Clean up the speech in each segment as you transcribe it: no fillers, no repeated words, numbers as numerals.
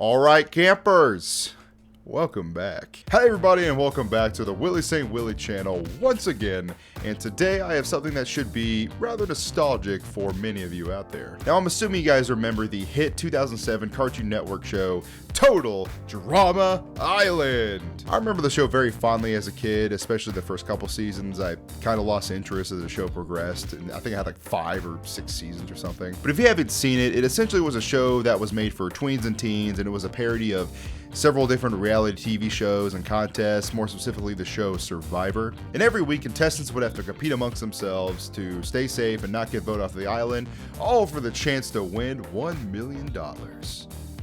All right, campers, welcome back. Hi everybody and welcome back to the Willie St. Willie channel once again, and today I have something that should be rather nostalgic for many of you out there. Now I'm assuming you guys remember the hit 2007 Cartoon Network show Total Drama Island. I remember the show very fondly as a kid, especially the first couple seasons. I kind of lost interest as the show progressed, and I think I had like 5 or 6 seasons or something. But if you haven't seen it, it essentially was a show that was made for tweens and teens, and it was a parody of several different reality TV shows and contests, more specifically the show Survivor. And every week, contestants would have to compete amongst themselves to stay safe and not get voted off the island, all for the chance to win $1 million.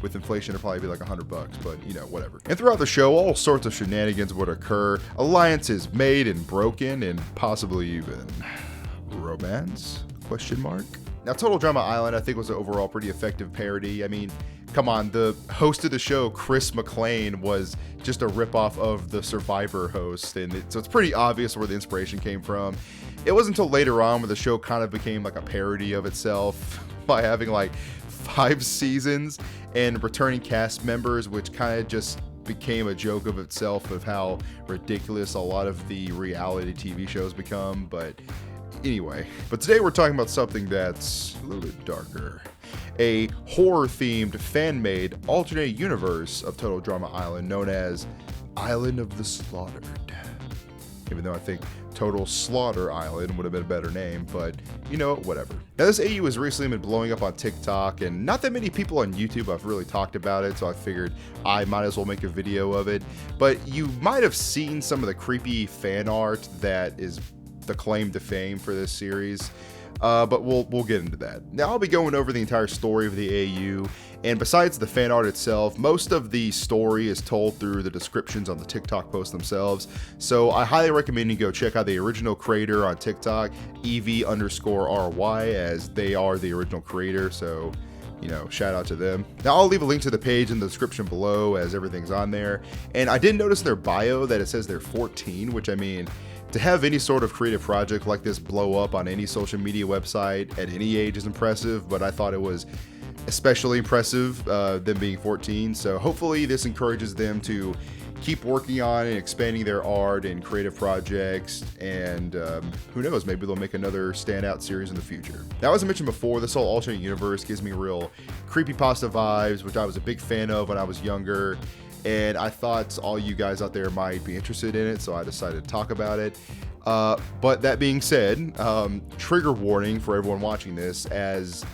With inflation, it'd probably be like $100, but you know, whatever. And throughout the show, all sorts of shenanigans would occur, alliances made and broken, and possibly even romance? Question mark. Now, Total Drama Island, I think, was an overall pretty effective parody. I mean, come on, the host of the show, McLean, was just a ripoff of the Survivor host, and so it's pretty obvious where the inspiration came from. It wasn't until later on where the show kind of became like a parody of itself by having like 5 seasons and returning cast members, which kind of just became a joke of itself of how ridiculous a lot of the reality TV shows become. But anyway, but today we're talking about something that's a little bit darker. A horror-themed, fan-made, alternate universe of Total Drama Island known as Island of the Slaughtered. Even though I think Total Slaughter Island would have been a better name, but you know, whatever. Now, this AU has recently been blowing up on TikTok, and not that many people on YouTube have really talked about it, so I figured I might as well make a video of it. But you might have seen some of the creepy fan art that is the claim to fame for this series. But we'll get into that. Now, I'll be going over the entire story of the AU, and besides the fan art itself, most of the story is told through the descriptions on the TikTok posts themselves, so I highly recommend you go check out the original creator on TikTok, EV_RY, as they are the original creator, so you know, shout out to them. Now, I'll leave a link to the page in the description below as everything's on there, and I did notice in their bio that it says they're 14, which I mean, to have any sort of creative project like this blow up on any social media website at any age is impressive, but I thought it was especially impressive, them being 14. So hopefully this encourages them to keep working on and expanding their art and creative projects, and who knows, maybe they'll make another standout series in the future. Now, as I mentioned before, this whole alternate universe gives me real creepypasta vibes, which I was a big fan of when I was younger. And I thought all you guys out there might be interested in it, so I decided to talk about it. But that being said, trigger warning for everyone watching this, as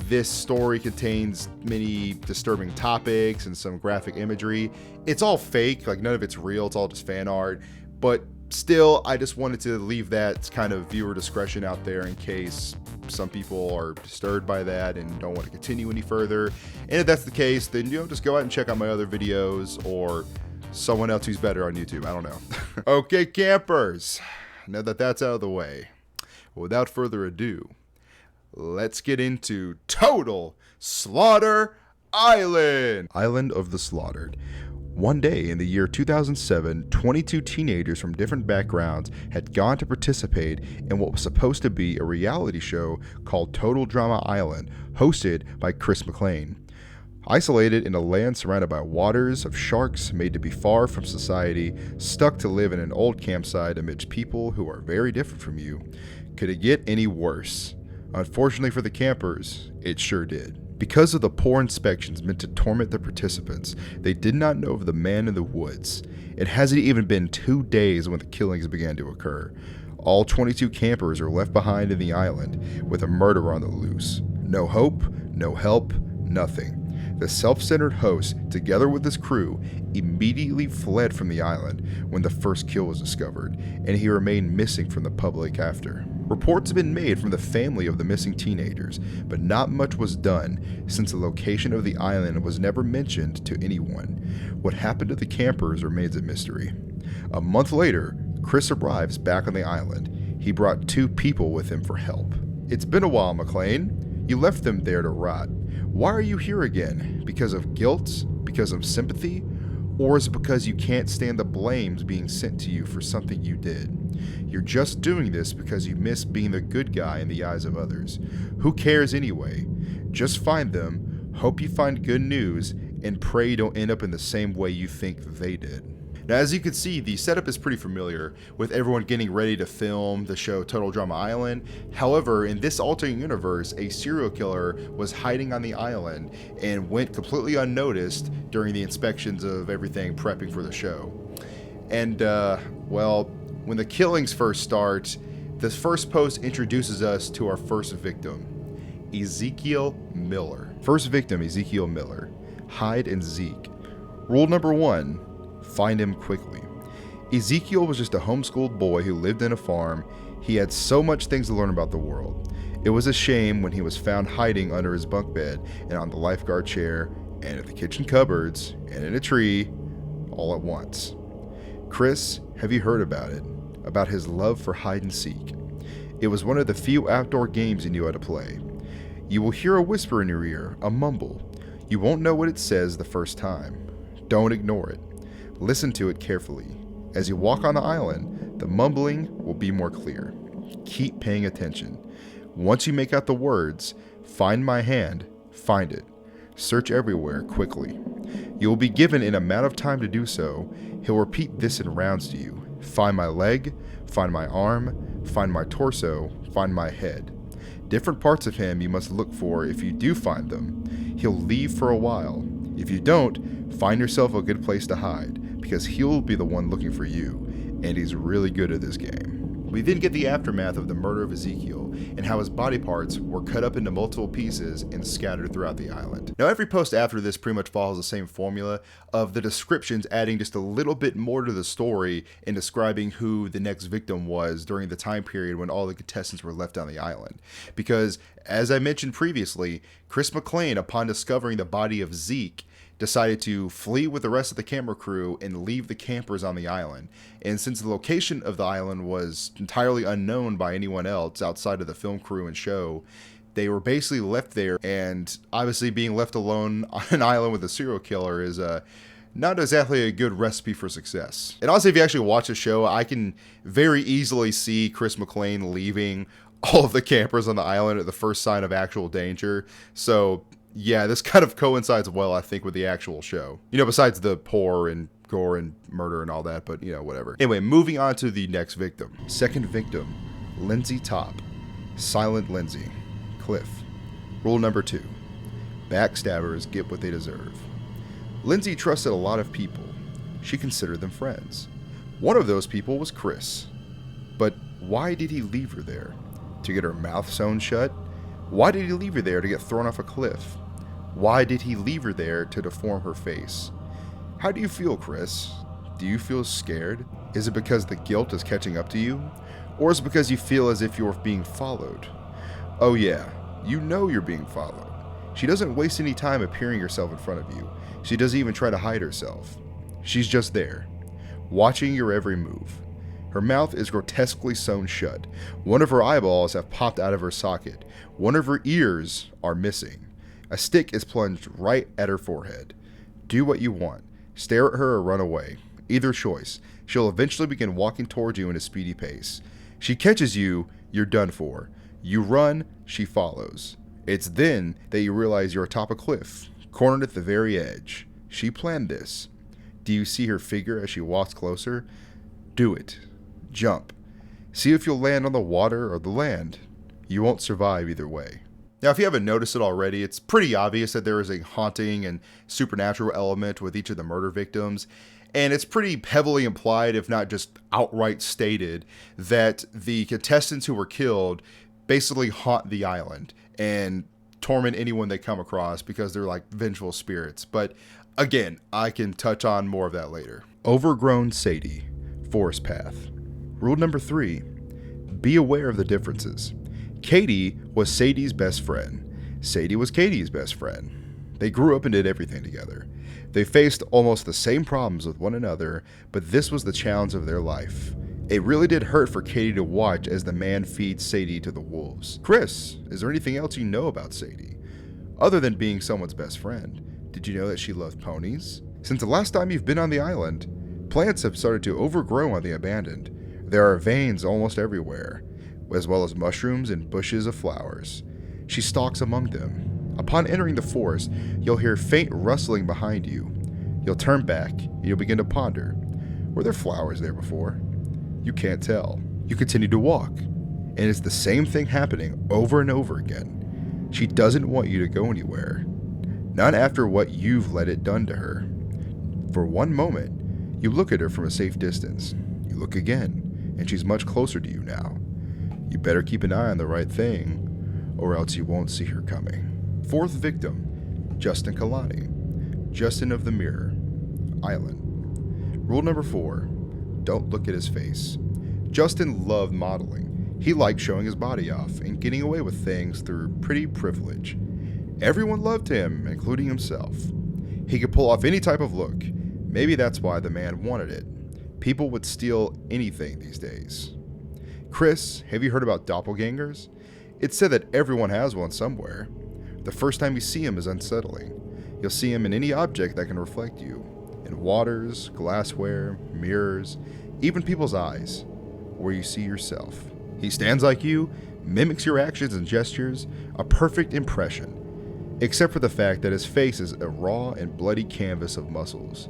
this story contains many disturbing topics and some graphic imagery. It's all fake, like none of it's real, it's all just fan art. But still, I just wanted to leave that kind of viewer discretion out there in case some people are disturbed by that and don't want to continue any further. And if that's the case, then you know, just go out and check out my other videos or someone else who's better on YouTube. I don't know. Okay, campers, now that that's out of the way, without further ado, let's get into Total Slaughter Island. Island of the Slaughtered. One day in the year 2007, 22 teenagers from different backgrounds had gone to participate in what was supposed to be a reality show called Total Drama Island, hosted by McLean. Isolated in a land surrounded by waters of sharks, made to be far from society, stuck to live in an old campsite amidst people who are very different from you. Could it get any worse? Unfortunately for the campers, it sure did. Because of the poor inspections meant to torment the participants, they did not know of the man in the woods. It hasn't even been 2 days when the killings began to occur. All 22 campers are left behind in the island, with a murderer on the loose. No hope, no help, nothing. The self-centered host, together with his crew, immediately fled from the island when the first kill was discovered, and he remained missing from the public after. Reports have been made from the family of the missing teenagers, but not much was done since the location of the island was never mentioned to anyone. What happened to the campers remains a mystery. A month later, Chris arrives back on the island. He brought 2 people with him for help. It's been a while, McLean. You left them there to rot. Why are you here again? Because of guilt? Because of sympathy? Or is it because you can't stand the blames being sent to you for something you did? You're just doing this because you miss being the good guy in the eyes of others. Who cares anyway? Just find them, hope you find good news, and pray you don't end up in the same way you think they did. Now, as you can see, the setup is pretty familiar, with everyone getting ready to film the show Total Drama Island. However, in this alternate universe, a serial killer was hiding on the island and went completely unnoticed during the inspections of everything prepping for the show. And, well, when the killings first start, this first post introduces us to our first victim, Ezekiel Miller. First victim, Ezekiel Miller. Hide and Zeke. Rule number 1. Find him quickly. Ezekiel was just a homeschooled boy who lived in a farm. He had so much things to learn about the world. It was a shame when he was found hiding under his bunk bed and on the lifeguard chair and in the kitchen cupboards and in a tree all at once. Chris, have you heard about it? About his love for hide and seek. It was one of the few outdoor games he knew how to play. You will hear a whisper in your ear, a mumble. You won't know what it says the first time. Don't ignore it. Listen to it carefully. As you walk on the island, the mumbling will be more clear. Keep paying attention. Once you make out the words, find my hand, find it. Search everywhere quickly. You will be given an amount of time to do so. He'll repeat this in rounds to you. Find my leg, find my arm, find my torso, find my head. Different parts of him you must look for. If you do find them, he'll leave for a while. If you don't, find yourself a good place to hide, because he'll be the one looking for you, and he's really good at this game. We then get the aftermath of the murder of Ezekiel, and how his body parts were cut up into multiple pieces and scattered throughout the island. Now, every post after this pretty much follows the same formula of the descriptions adding just a little bit more to the story and describing who the next victim was during the time period when all the contestants were left on the island. Because, as I mentioned previously, Chris McLean, upon discovering the body of Zeke, decided to flee with the rest of the camera crew and leave the campers on the island. And since the location of the island was entirely unknown by anyone else outside of the film crew and show, they were basically left there, and obviously being left alone on an island with a serial killer is not exactly a good recipe for success. And honestly, if you actually watch the show, I can very easily see Chris McLean leaving all of the campers on the island at the first sign of actual danger. So yeah, this kind of coincides well, I think, with the actual show. You know, besides the horror and gore and murder and all that, but, you know, whatever. Anyway, moving on to the next victim. Second victim, Lindsay Top. Silent Lindsay. Cliff. Rule number 2. Backstabbers get what they deserve. Lindsay trusted a lot of people. She considered them friends. One of those people was Chris. But why did he leave her there? To get her mouth sewn shut? Why did he leave her there to get thrown off a cliff? Why did he leave her there to deform her face? How do you feel, Chris? Do you feel scared? Is it because the guilt is catching up to you? Or is it because you feel as if you're being followed? Oh yeah, you know you're being followed. She doesn't waste any time appearing herself in front of you. She doesn't even try to hide herself. She's just there, watching your every move. Her mouth is grotesquely sewn shut. One of her eyeballs have popped out of her socket. One of her ears are missing. A stick is plunged right at her forehead. Do what you want. Stare at her or run away. Either choice. She'll eventually begin walking towards you in a speedy pace. She catches you, you're done for. You run, she follows. It's then that you realize you're atop a cliff, cornered at the very edge. She planned this. Do you see her figure as she walks closer? Do it. Jump. See if you'll land on the water or the land. You won't survive either way. Now, if you haven't noticed it already, it's pretty obvious that there is a haunting and supernatural element with each of the murder victims, and it's pretty heavily implied, if not just outright stated, that the contestants who were killed basically haunt the island and torment anyone they come across because they're like vengeful spirits. But again, I can touch on more of that later. Overgrown Sadie. Forest path. Rule number 3. Be aware of the differences. Katie was Sadie's best friend. Sadie was Katie's best friend. They grew up and did everything together. They faced almost the same problems with one another, but this was the challenge of their life. It really did hurt for Katie to watch as the man feeds Sadie to the wolves. Chris, is there anything else you know about Sadie? Other than being someone's best friend, did you know that she loved ponies? Since the last time you've been on the island, plants have started to overgrow on the abandoned. There are veins almost everywhere, as well as mushrooms and bushes of flowers. She stalks among them. Upon entering the forest, you'll hear faint rustling behind you. You'll turn back, and you'll begin to ponder. Were there flowers there before? You can't tell. You continue to walk, and it's the same thing happening over and over again. She doesn't want you to go anywhere. Not after what you've let it done to her. For one moment, you look at her from a safe distance. You look again, and she's much closer to you now. You better keep an eye on the right thing, or else you won't see her coming. Fourth victim, Justin Kalani. Justin of the Mirror, Island. Rule number 4, don't look at his face. Justin loved modeling. He liked showing his body off and getting away with things through pretty privilege. Everyone loved him, including himself. He could pull off any type of look. Maybe that's why the man wanted it. People would steal anything these days. Chris, have you heard about doppelgangers? It's said that everyone has one somewhere. The first time you see him is unsettling. You'll see him in any object that can reflect you. In waters, glassware, mirrors, even people's eyes, where you see yourself. He stands like you, mimics your actions and gestures, a perfect impression, except for the fact that his face is a raw and bloody canvas of muscles.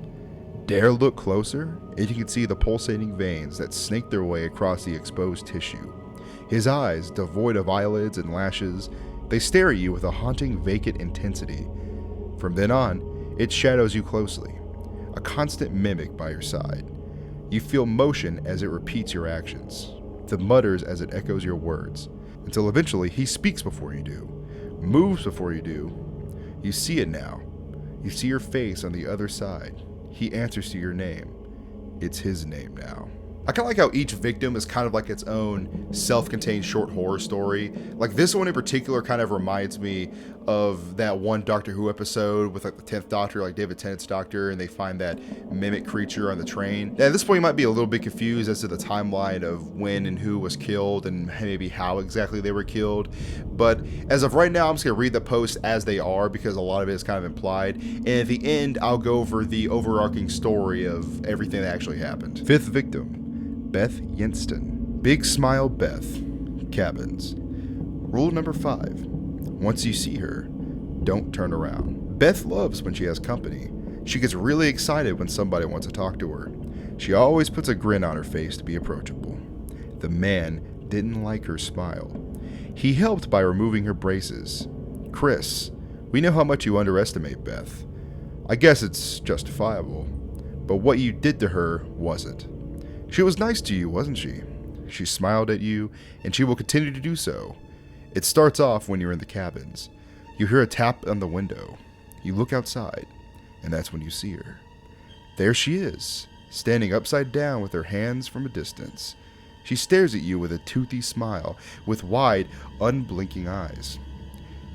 Dare look closer, and you can see the pulsating veins that snake their way across the exposed tissue. His eyes, devoid of eyelids and lashes, they stare at you with a haunting, vacant intensity. From then on, it shadows you closely, a constant mimic by your side. You feel motion as it repeats your actions, the mutters as it echoes your words, until eventually he speaks before you do, moves before you do. You see it now. You see your face on the other side. He answers to your name. It's his name now. I kind of like how each victim is kind of like its own self-contained short horror story. Like this one in particular kind of reminds me of that one Doctor Who episode with like the 10th Doctor, like David Tennant's Doctor, and they find that mimic creature on the train. Now, at this point you might be a little bit confused as to the timeline of when and who was killed and maybe how exactly they were killed. But as of right now, I'm just going to read the posts as they are because a lot of it is kind of implied. And at the end, I'll go over the overarching story of everything that actually happened. Fifth victim, Beth Yenston. Big Smile Beth. Cabins. Rule number 5. Once you see her, don't turn around. Beth loves when she has company. She gets really excited when somebody wants to talk to her. She always puts a grin on her face to be approachable. The man didn't like her smile. He helped by removing her braces. Chris, we know how much you underestimate Beth. I guess it's justifiable, but what you did to her wasn't. She was nice to you, wasn't she? She smiled at you, and she will continue to do so. It starts off when you're in the cabins. You hear a tap on the window. You look outside, and that's when you see her. There she is, standing upside down with her hands from a distance. She stares at you with a toothy smile, with wide, unblinking eyes.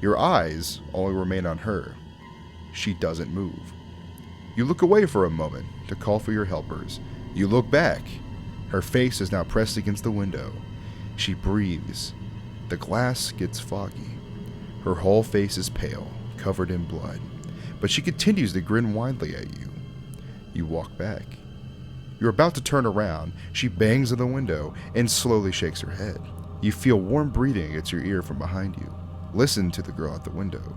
Your eyes only remain on her. She doesn't move. You look away for a moment to call for your helpers. You look back. Her face is now pressed against the window. She breathes. The glass gets foggy. Her whole face is pale, covered in blood, but she continues to grin widely at you. You walk back. You're about to turn around. She bangs on the window and slowly shakes her head. You feel warm breathing against your ear from behind you. Listen to the girl at the window.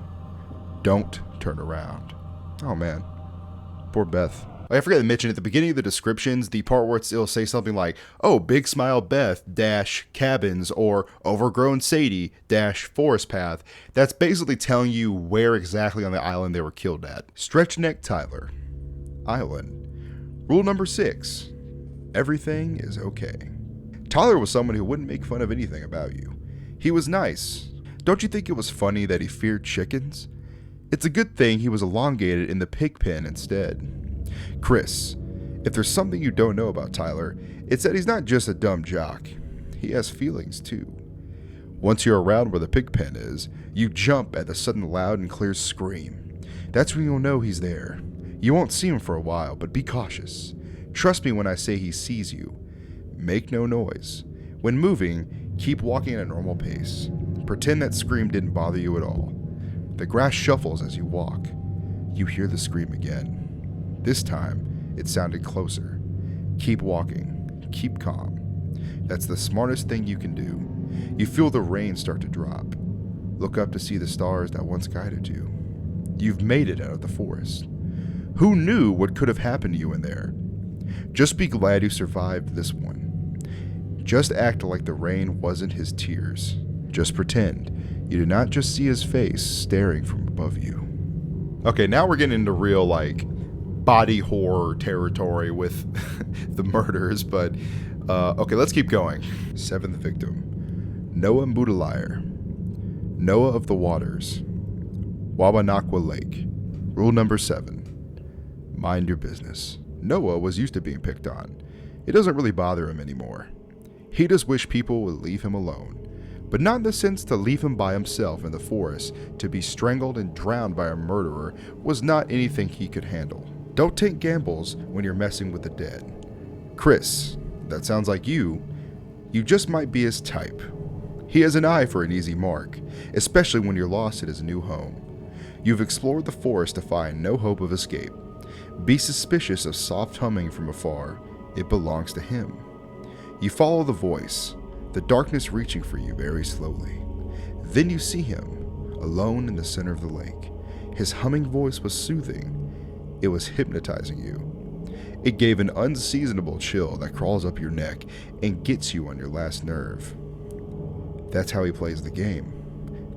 Don't turn around. Oh man. Poor Beth. I forgot to mention at the beginning of the descriptions, the part where it'll say something like, oh, Big Smile Beth - cabins, or overgrown Sadie - forest path. That's basically telling you where exactly on the island they were killed at. Stretch Neck Tyler. Island. Rule number 6. Everything is okay. Tyler was someone who wouldn't make fun of anything about you. He was nice. Don't you think it was funny that he feared chickens? It's a good thing he was elongated in the pig pen instead. Chris, if there's something you don't know about Tyler, it's that he's not just a dumb jock. He has feelings too. Once you're around where the pig pen is, you jump at the sudden loud and clear scream. That's when you'll know he's there. You won't see him for a while, but be cautious. Trust me when I say he sees you. Make no noise. When moving, keep walking at a normal pace. Pretend that scream didn't bother you at all. The grass shuffles as you walk. You hear the scream again. This time, it sounded closer. Keep walking. Keep calm. That's the smartest thing you can do. You feel the rain start to drop. Look up to see the stars that once guided you. You've made it out of the forest. Who knew what could have happened to you in there? Just be glad you survived this one. Just act like the rain wasn't his tears. Just pretend you did not just see his face staring from above you. Okay, now we're getting into real, body horror territory with the murders, but, okay, let's keep going. 7th victim, Noah Mudaliar. Noah of the Waters. Wabanakwa Lake. Rule number 7. Mind your business. Noah was used to being picked on. It doesn't really bother him anymore. He just wished people would leave him alone. But not in the sense to leave him by himself in the forest to be strangled and drowned by a murderer was not anything he could handle. Don't take gambles when you're messing with the dead. Chris, that sounds like you. You just might be his type. He has an eye for an easy mark, especially when you're lost at his new home. You've explored the forest to find no hope of escape. Be suspicious of soft humming from afar. It belongs to him. You follow the voice, the darkness reaching for you very slowly. Then you see him, alone in the center of the lake. His humming voice was soothing. It was hypnotizing you. It gave an unseasonable chill that crawls up your neck and gets you on your last nerve. That's how he plays the game.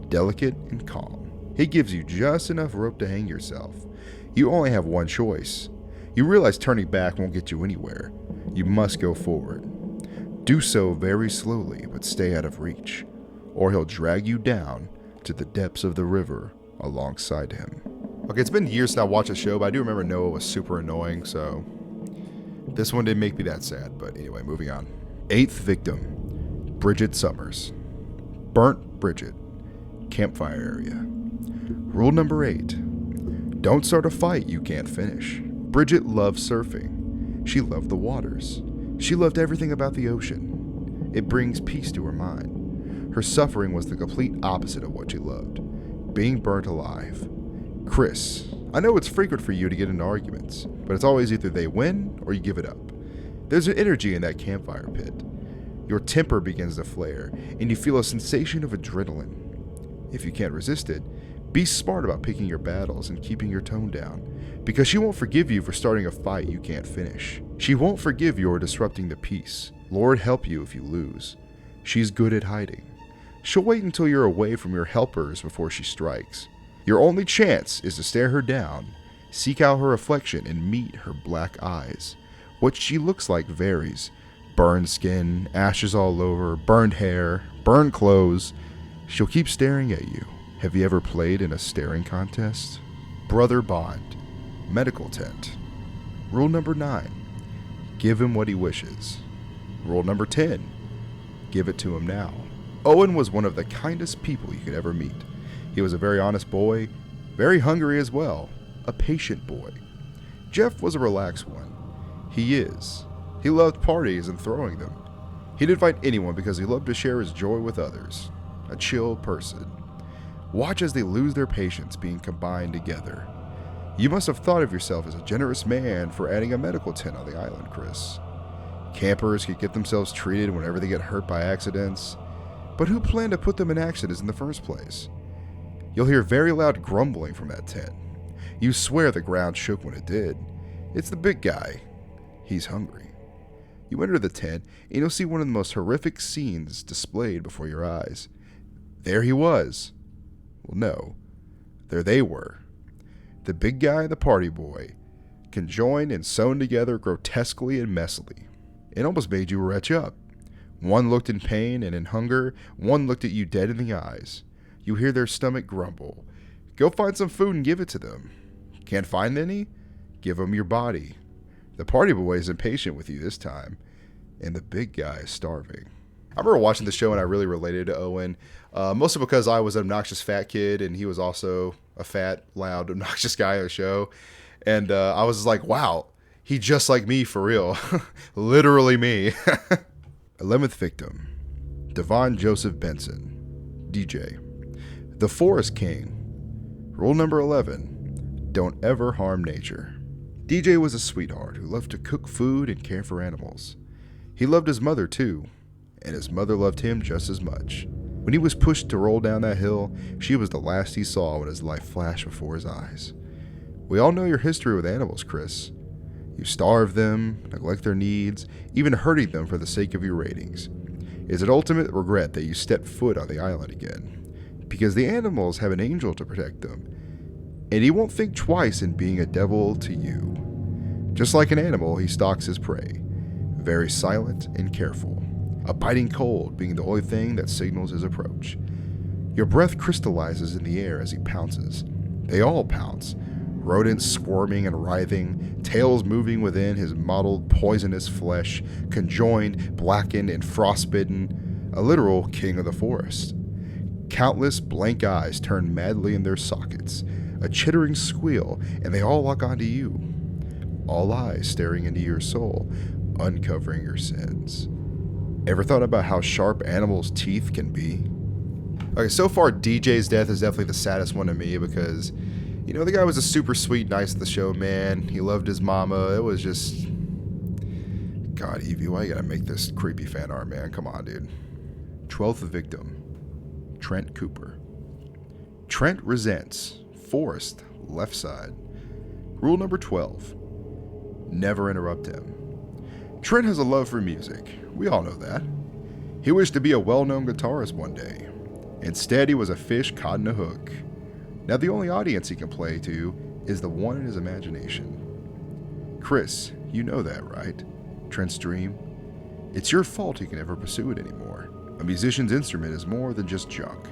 Delicate and calm. He gives you just enough rope to hang yourself. You only have one choice. You realize turning back won't get you anywhere. You must go forward. Do so very slowly, but stay out of reach, or he'll drag you down to the depths of the river alongside him. Okay, it's been years since I watched the show, but I do remember Noah was super annoying, so this one didn't make me that sad. But anyway, moving on. 8th victim, Bridget Summers. Burnt Bridget, campfire area. Rule number 8. Don't start a fight you can't finish. Bridget loved surfing. She loved the waters. She loved everything about the ocean. It brings peace to her mind. Her suffering was the complete opposite of what she loved. Being burnt alive. Chris, I know it's frequent for you to get into arguments, but it's always either they win or you give it up. There's an energy in that campfire pit. Your temper begins to flare, and you feel a sensation of adrenaline. If you can't resist it, be smart about picking your battles and keeping your tone down, because she won't forgive you for starting a fight you can't finish. She won't forgive your disrupting the peace. Lord help you if you lose. She's good at hiding. She'll wait until you're away from your helpers before she strikes. Your only chance is to stare her down, seek out her reflection, and meet her black eyes. What she looks like varies. Burned skin, ashes all over, burned hair, burned clothes. She'll keep staring at you. Have you ever played in a staring contest? Brother bond. Medical tent. Rule number 9. Give him what he wishes. Rule number 10. Give it to him now. Owen was one of the kindest people you could ever meet. He was a very honest boy, very hungry as well, a patient boy. Jeff was a relaxed one. He is. He loved parties and throwing them. He'd invite anyone because he loved to share his joy with others. A chill person. Watch as they lose their patience being combined together. You must have thought of yourself as a generous man for adding a medical tent on the island, Chris. Campers could get themselves treated whenever they get hurt by accidents. But who planned to put them in accidents in the first place? You'll hear very loud grumbling from that tent. You swear the ground shook when it did. It's the big guy. He's hungry. You enter the tent and you'll see one of the most horrific scenes displayed before your eyes. There he was. Well, no. There they were. The big guy and the party boy, conjoined and sewn together grotesquely and messily. It almost made you retch up. One looked in pain and in hunger. One looked at you dead in the eyes. You hear their stomach grumble. Go find some food and give it to them. Can't find any? Give them your body. The party boy is impatient with you this time, and the big guy is starving. I remember watching the show and I really related to Owen, mostly because I was an obnoxious fat kid and he was also a fat, loud, obnoxious guy on the show. And I was like, wow, he just like me for real. Literally me. 11th victim, Devon Benson, DJ. The Forest King. Rule number 11, don't ever harm nature. DJ was a sweetheart who loved to cook food and care for animals. He loved his mother too, and his mother loved him just as much. When When he was pushed to roll down that hill, she was the last he saw when his life flashed before his eyes. We all know your history with animals, Chris. You starve them, neglect their needs, even hurting them for the sake of your ratings. It's an ultimate regret that you stepped foot on the island again, because the animals have an angel to protect them, and he won't think twice in being a devil to you. Just like an animal, he stalks his prey, very silent and careful, a biting cold being the only thing that signals his approach. Your breath crystallizes in the air as he pounces. They all pounce, rodents squirming and writhing, tails moving within his mottled, poisonous flesh, conjoined, blackened, and frostbitten, a literal king of the forest. Countless blank eyes turn madly in their sockets, a chittering squeal, and they all lock onto you. All eyes staring into your soul, uncovering your sins. Ever thought about how sharp animals' teeth can be? Okay, so far DJ's death is definitely the saddest one to me because, you know, the guy was a super sweet, nice to the show, man. He loved his mama. It was just... God, Evie, why you gotta make this creepy fan art, man? Come on, dude. 12th victim, Trent Cooper. Trent resents. Forest, left side. Rule number 12. Never interrupt him. Trent has a love for music. We all know that. He wished to be a well-known guitarist one day. Instead, he was a fish caught in a hook. Now the only audience he can play to is the one in his imagination. Chris, you know that, right? Trent's dream. It's your fault he can never pursue it anymore. A musician's instrument is more than just junk.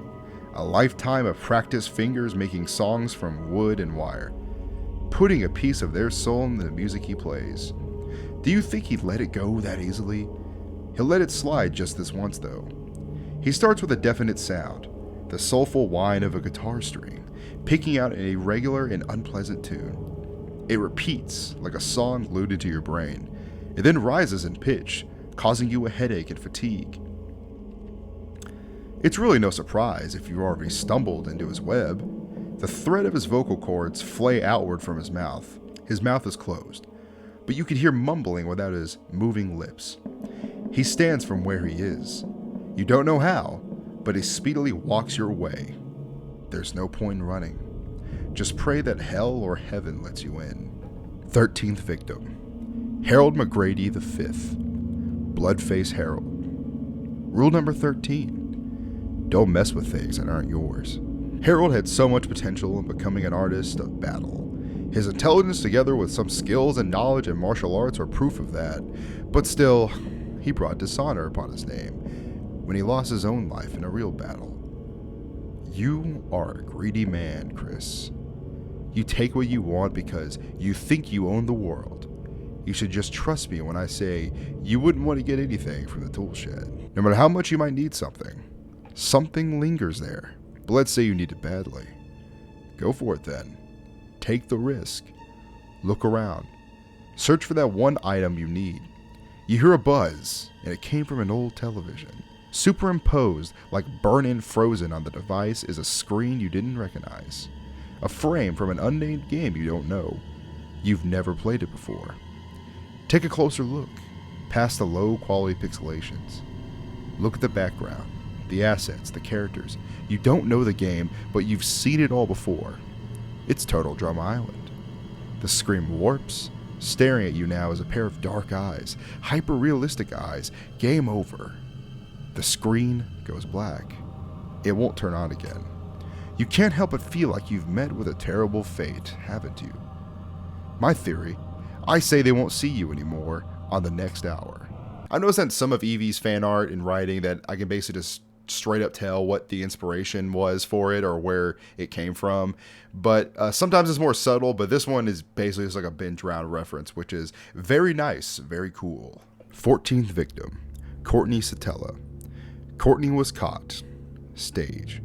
A lifetime of practiced fingers making songs from wood and wire, putting a piece of their soul in the music he plays. Do you think he'd let it go that easily? He'll let it slide just this once, though. He starts with a definite sound, the soulful whine of a guitar string, picking out an irregular and unpleasant tune. It repeats like a song glued into your brain. It then rises in pitch, causing you a headache and fatigue. It's really no surprise if you've already stumbled into his web. The thread of his vocal cords flay outward from his mouth. His mouth is closed, but you can hear mumbling without his moving lips. He stands from where he is. You don't know how, but he speedily walks your way. There's no point in running. Just pray that hell or heaven lets you in. 13th victim, Harold McGrady V, Bloodface Harold. Rule number 13, don't mess with things that aren't yours. Harold had so much potential in becoming an artist of battle. His intelligence together with some skills and knowledge in martial arts are proof of that, but still, he brought dishonor upon his name when he lost his own life in a real battle. You are a greedy man, Chris. You take what you want because you think you own the world. You should just trust me when I say you wouldn't want to get anything from the tool shed. No matter how much you might need something, something lingers there. But let's say you need it badly. Go for it then. Take the risk. Look around. Search for that one item you need. You hear a buzz, and it came from an old television. Superimposed, like burn-in frozen on the device, is a screen you didn't recognize. A frame from an unnamed game you don't know. You've never played it before. Take a closer look, past the low-quality pixelations. Look at the background, the assets, the characters. You don't know the game, but you've seen it all before. It's Total Drama Island. The screen warps. Staring at you now is a pair of dark eyes, hyper-realistic eyes. Game over. The screen goes black. It won't turn on again. You can't help but feel like you've met with a terrible fate, haven't you? My theory, I say they won't see you anymore on the next hour. I noticed that some of Evie's fan art and writing that I can basically just straight up tell what the inspiration was for it or where it came from, but sometimes it's more subtle, but this one is basically just like a binge round reference, which is very nice, very cool. 14th victim, Courtney Sotela. Courtney was caught. Stage.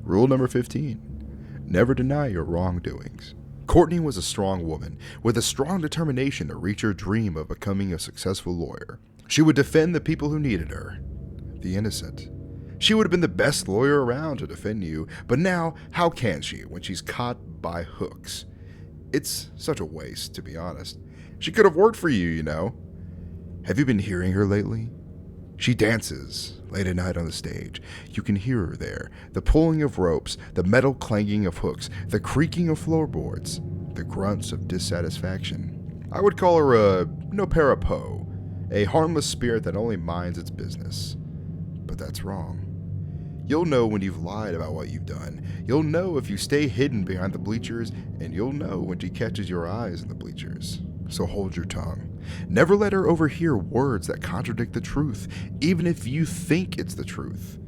Rule number 15, never deny your wrongdoings. Courtney was a strong woman with a strong determination to reach her dream of becoming a successful lawyer. She would defend the people who needed her, the innocent. She would have been the best lawyer around to defend you, but now, how can she when she's caught by hooks? It's such a waste, to be honest. She could have worked for you, you know. Have you been hearing her lately? She dances late at night on the stage. You can hear her there. The pulling of ropes, the metal clanging of hooks, the creaking of floorboards, the grunts of dissatisfaction. I would call her a no-para-po, a harmless spirit that only minds its business. But that's wrong. You'll know when you've lied about what you've done. You'll know if you stay hidden behind the bleachers, and you'll know when she catches your eyes in the bleachers. So hold your tongue. Never let her overhear words that contradict the truth, even if you think it's the truth,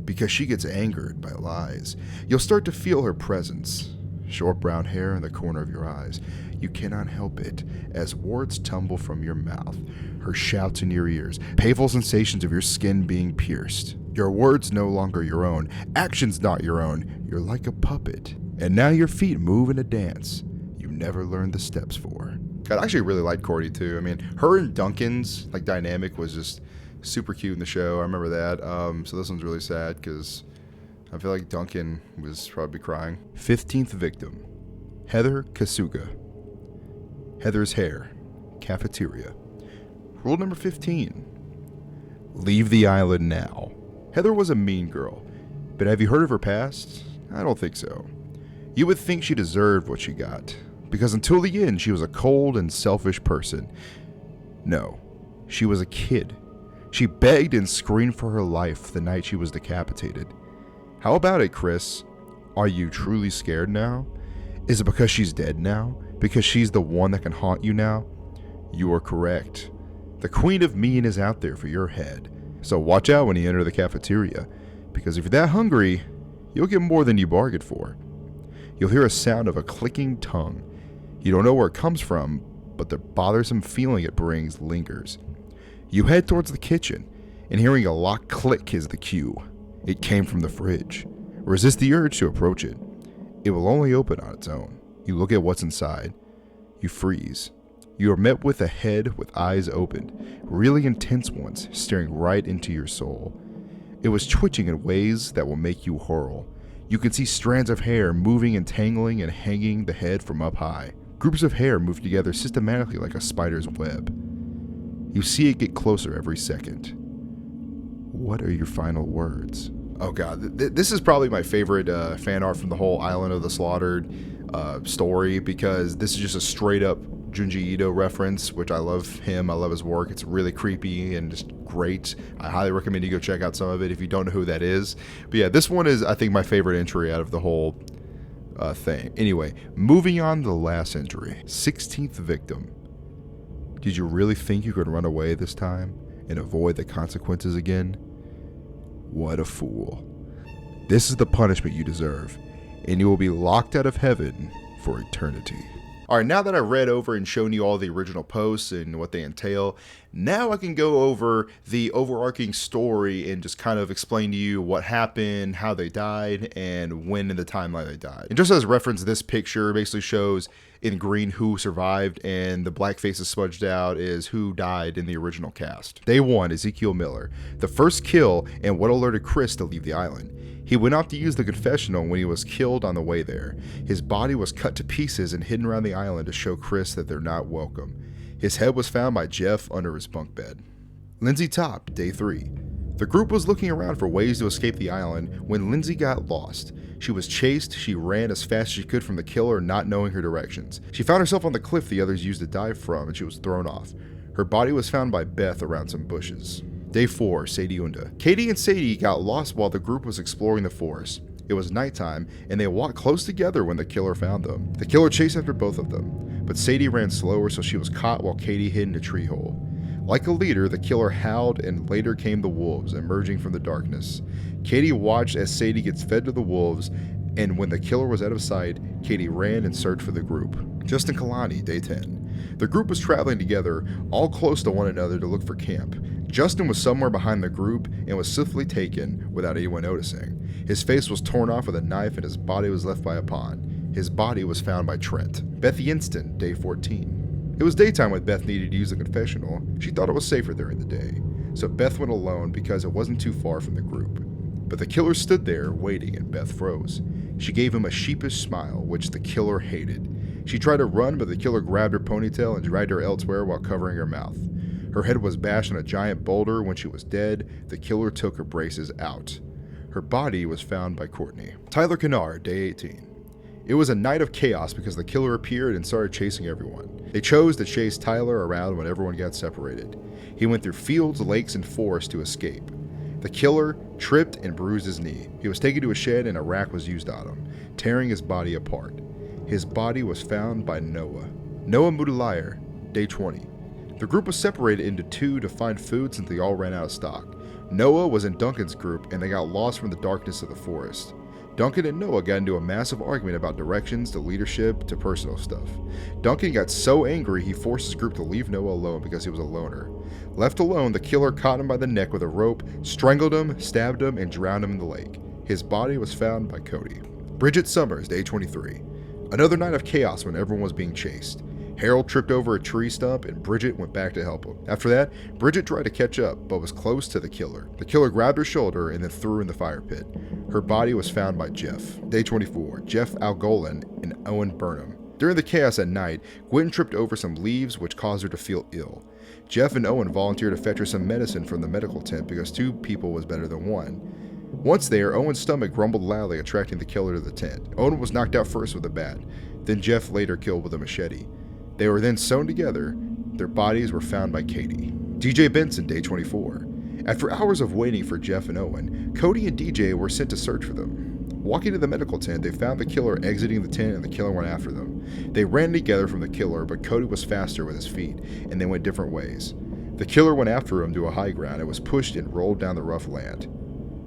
because she gets angered by lies. You'll start to feel her presence. Short brown hair in the corner of your eyes. You cannot help it as words tumble from your mouth. Her shouts in your ears. Painful sensations of your skin being pierced. Your words no longer your own. Actions not your own. You're like a puppet. And now your feet move in a dance you never learned the steps for. I actually really liked Courtney too. I mean, her and Duncan's dynamic was just super cute in the show. I remember that. So this one's really sad because I feel like Duncan was probably crying. 15th victim, Heather Kasuga. Heather's hair, cafeteria. Rule number 15, leave the island now. Heather was a mean girl, but have you heard of her past? I don't think so. You would think she deserved what she got, because until the end, she was a cold and selfish person. No, she was a kid. She begged and screamed for her life the night she was decapitated. How about it, Chris? Are you truly scared now? Is it because she's dead now? Because she's the one that can haunt you now? You are correct. The Queen of Mean is out there for your head. So watch out when you enter the cafeteria, because if you're that hungry, you'll get more than you bargained for. You'll hear a sound of a clicking tongue. You don't know where it comes from, but the bothersome feeling it brings lingers. You head towards the kitchen, and hearing a lock click is the cue. It came from the fridge. Resist the urge to approach it. It will only open on its own. You look at what's inside. You freeze. You are met with a head with eyes opened, really intense ones staring right into your soul. It was twitching in ways that will make you hurl. You can see strands of hair moving and tangling and hanging the head from up high. Groups of hair move together systematically like a spider's web. You see it get closer every second. What are your final words? Oh god, this is probably my favorite fan art from the whole Island of the Slaughtered story, because this is just a straight up Junji Ito reference, which I love him. I love his work. It's really creepy and just great. I highly recommend you go check out some of it if you don't know who that is. But yeah, this one is, I think, my favorite entry out of the whole thing. Anyway, moving on to the last entry. 16th victim. Did you really think you could run away this time and avoid the consequences again? What a fool. This is the punishment you deserve, and you will be locked out of heaven for eternity. Alright, now that I've read over and shown you all the original posts and what they entail, now I can go over the overarching story and just kind of explain to you what happened, how they died, and when in the timeline they died. And just as reference, this picture basically shows in green who survived, and the black faces smudged out is who died in the original cast. Day 1, Ezekiel Miller. The first kill and what alerted Chris to leave the island. He went off to use the confessional when he was killed on the way there. His body was cut to pieces and hidden around the island to show Chris that they're not welcome. His head was found by Jeff under his bunk bed. Lindsay Top, Day 3. The group was looking around for ways to escape the island when Lindsay got lost. She was chased, she ran as fast as she could from the killer, not knowing her directions. She found herself on the cliff the others used to dive from, and she was thrown off. Her body was found by Beth around some bushes. Day 4, Sadie Unda. Katie and Sadie got lost while the group was exploring the forest. It was nighttime, and they walked close together when the killer found them. The killer chased after both of them, but Sadie ran slower, so she was caught while Katie hid in a tree hole. Like a leader, the killer howled, and later came the wolves, emerging from the darkness. Katie watched as Sadie gets fed to the wolves, and when the killer was out of sight, Katie ran and searched for the group. Justin Kalani, Day 10. The group was traveling together, all close to one another to look for camp. Justin was somewhere behind the group and was swiftly taken without anyone noticing. His face was torn off with a knife and his body was left by a pond. His body was found by Trent. Beth Instant, Day 14. It was daytime when Beth needed to use the confessional. She thought it was safer during the day, so Beth went alone because it wasn't too far from the group. But the killer stood there waiting and Beth froze. She gave him a sheepish smile, which the killer hated. She tried to run, but the killer grabbed her ponytail and dragged her elsewhere while covering her mouth. Her head was bashed on a giant boulder. When she was dead, the killer took her braces out. Her body was found by Courtney. Tyler Kennard, day 18. It was a night of chaos because the killer appeared and started chasing everyone. They chose to chase Tyler around when everyone got separated. He went through fields, lakes, and forests to escape. The killer tripped and bruised his knee. He was taken to a shed and a rack was used on him, tearing his body apart. His body was found by Noah. Noah Mutalayer, day 20. The group was separated into two to find food since they all ran out of stock. Noah was in Duncan's group and they got lost from the darkness of the forest. Duncan and Noah got into a massive argument about directions to leadership to personal stuff. Duncan got so angry he forced his group to leave Noah alone because he was a loner. Left alone, the killer caught him by the neck with a rope, strangled him, stabbed him, and drowned him in the lake. His body was found by Cody. Bridget Summers, day 23. Another night of chaos when everyone was being chased. Harold tripped over a tree stump and Bridget went back to help him. After that, Bridget tried to catch up, but was close to the killer. The killer grabbed her shoulder and then threw her in the fire pit. Her body was found by Jeff. Day 24, Jeff Algolan and Owen Burnham. During the chaos at night, Gwen tripped over some leaves which caused her to feel ill. Jeff and Owen volunteered to fetch her some medicine from the medical tent because 2 people was better than 1. Once there, Owen's stomach grumbled loudly, attracting the killer to the tent. Owen was knocked out first with a bat, then Jeff later killed with a machete. They were then sewn together. Their bodies were found by Katie. DJ Benson, day 24. After hours of waiting for Jeff and Owen, Cody and DJ were sent to search for them. Walking to the medical tent, they found the killer exiting the tent and the killer went after them. They ran together from the killer, but Cody was faster with his feet, and they went different ways. The killer went after him to a high ground and was pushed and rolled down the rough land.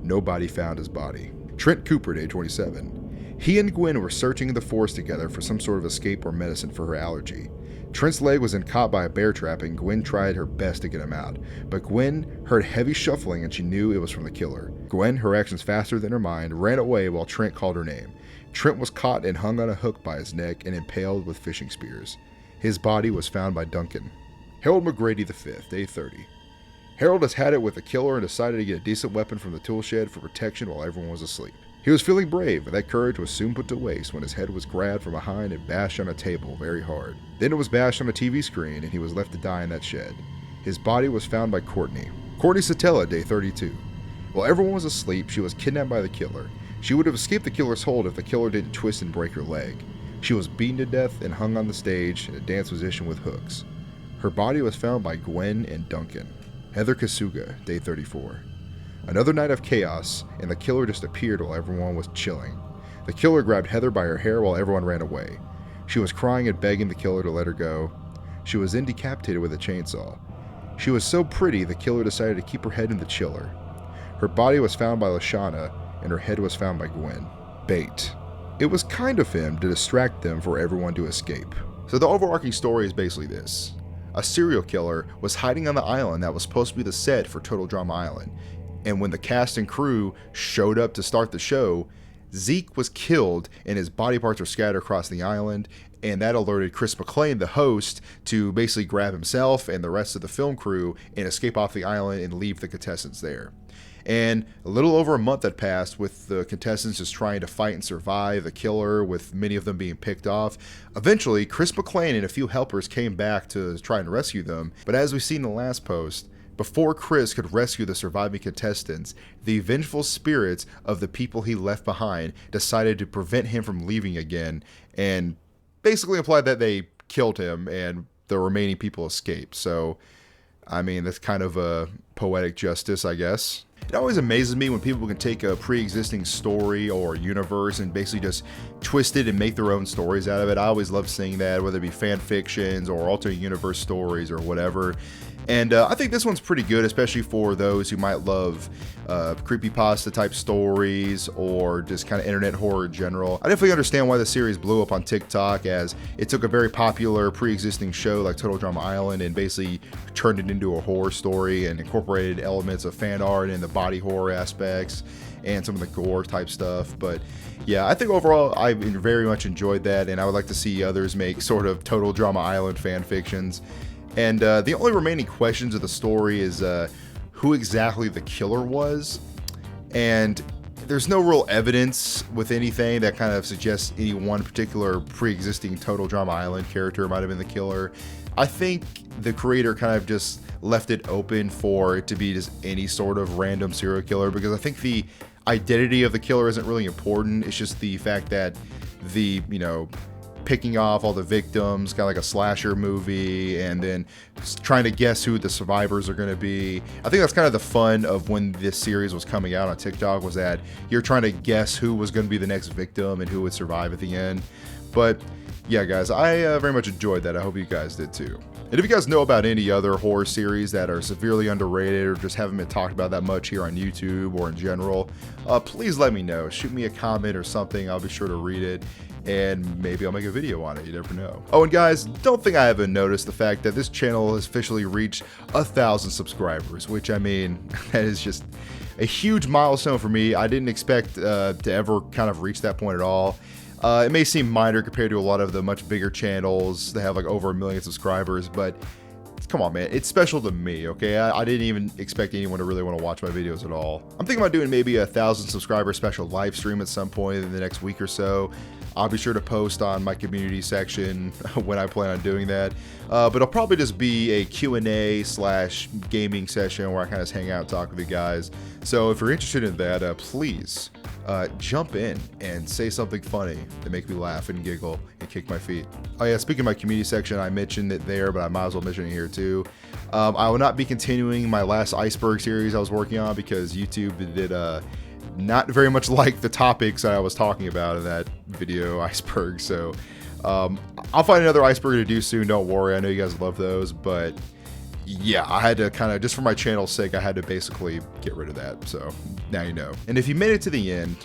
Nobody found his body. Trent Cooper, day 27. He and Gwen were searching in the forest together for some sort of escape or medicine for her allergy. Trent's leg was then caught by a bear trap and Gwen tried her best to get him out, but Gwen heard heavy shuffling and she knew it was from the killer. Gwen, her actions faster than her mind, ran away while Trent called her name. Trent was caught and hung on a hook by his neck and impaled with fishing spears. His body was found by Duncan. Harold McGrady V, day 30. Harold has had it with the killer and decided to get a decent weapon from the tool shed for protection while everyone was asleep. He was feeling brave, but that courage was soon put to waste when his head was grabbed from behind and bashed on a table very hard. Then it was bashed on a TV screen and he was left to die in that shed. His body was found by Courtney. Courtney Sotela, day 32. While everyone was asleep, she was kidnapped by the killer. She would have escaped the killer's hold if the killer didn't twist and break her leg. She was beaten to death and hung on the stage in a dance position with hooks. Her body was found by Gwen and Duncan. Heather Kasuga, day 34. Another night of chaos, and the killer just appeared while everyone was chilling. The killer grabbed Heather by her hair while everyone ran away. She was crying and begging the killer to let her go. She was then decapitated with a chainsaw. She was so pretty, the killer decided to keep her head in the chiller. Her body was found by Lashana, and her head was found by Gwen. Bait. It was kind of him to distract them for everyone to escape. So the overarching story is basically this. A serial killer was hiding on the island that was supposed to be the set for Total Drama Island. And when the cast and crew showed up to start the show, Zeke was killed and his body parts were scattered across the island, and that alerted Chris McLean, the host, to basically grab himself and the rest of the film crew and escape off the island and leave the contestants there. And a little over a month had passed with the contestants just trying to fight and survive the killer, with many of them being picked off. Eventually, Chris McLean and a few helpers came back to try and rescue them, but as we see in the last post, before Chris could rescue the surviving contestants, the vengeful spirits of the people he left behind decided to prevent him from leaving again, and basically implied that they killed him and the remaining people escaped. So, I mean, that's kind of a poetic justice, I guess. It always amazes me when people can take a pre-existing story or universe and basically just twist it and make their own stories out of it. I always love seeing that, whether it be fan fictions or alternate universe stories or whatever. And I think this one's pretty good, especially for those who might love creepypasta type stories or just kind of internet horror in general. I definitely understand why the series blew up on TikTok, as it took a very popular pre-existing show like Total Drama Island and basically turned it into a horror story and incorporated elements of fan art and the body horror aspects and some of the gore type stuff. But yeah, I think overall I very much enjoyed that, and I would like to see others make sort of Total Drama Island fan fictions. And the only remaining questions of the story is who exactly the killer was. And there's no real evidence with anything that kind of suggests any one particular pre-existing Total Drama Island character might have been the killer. I think the creator kind of just left it open for it to be just any sort of random serial killer, because I think the identity of the killer isn't really important. It's just the fact that the, you know, picking off all the victims, kind of like a slasher movie, and then trying to guess who the survivors are going to be. I think that's kind of the fun of when this series was coming out on TikTok, was that you're trying to guess who was going to be the next victim and who would survive at the end. But yeah, guys, I very much enjoyed that. I hope you guys did too. And if you guys know about any other horror series that are severely underrated or just haven't been talked about that much here on YouTube or in general, please let me know. Shoot me a comment or something. I'll be sure to read it, and maybe I'll make a video on it. You never know. Oh, and guys, don't think I haven't noticed the fact that this channel has officially reached 1,000 subscribers, which, I mean, that is just a huge milestone for me. I didn't expect to ever kind of reach that point at all. It may seem minor compared to a lot of the much bigger channels that have like over 1 million subscribers, but come on, man, it's special to me, okay? I didn't even expect anyone to really want to watch my videos at all. I'm thinking about doing maybe a 1,000 subscriber special live stream at some point in the next week or so. I'll be sure to post on my community section when I plan on doing that. But it'll probably just be a Q&A / gaming session where I kind of hang out and talk with you guys. So if you're interested in that, please jump in and say something funny to make me laugh and giggle and kick my feet. Oh yeah, speaking of my community section, I mentioned it there, but I might as well mention it here too. I will not be continuing my last iceberg series I was working on because YouTube did not very much like the topics I was talking about in that video, iceberg. So I'll find another iceberg to do soon, don't worry. I know you guys love those, but yeah, I had to kind of, just for my channel's sake, I had to basically get rid of that. So now you know. And if you made it to the end,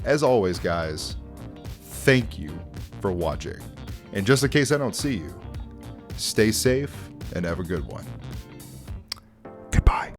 as always, guys, thank you for watching. And just in case I don't see you, stay safe and have a good one.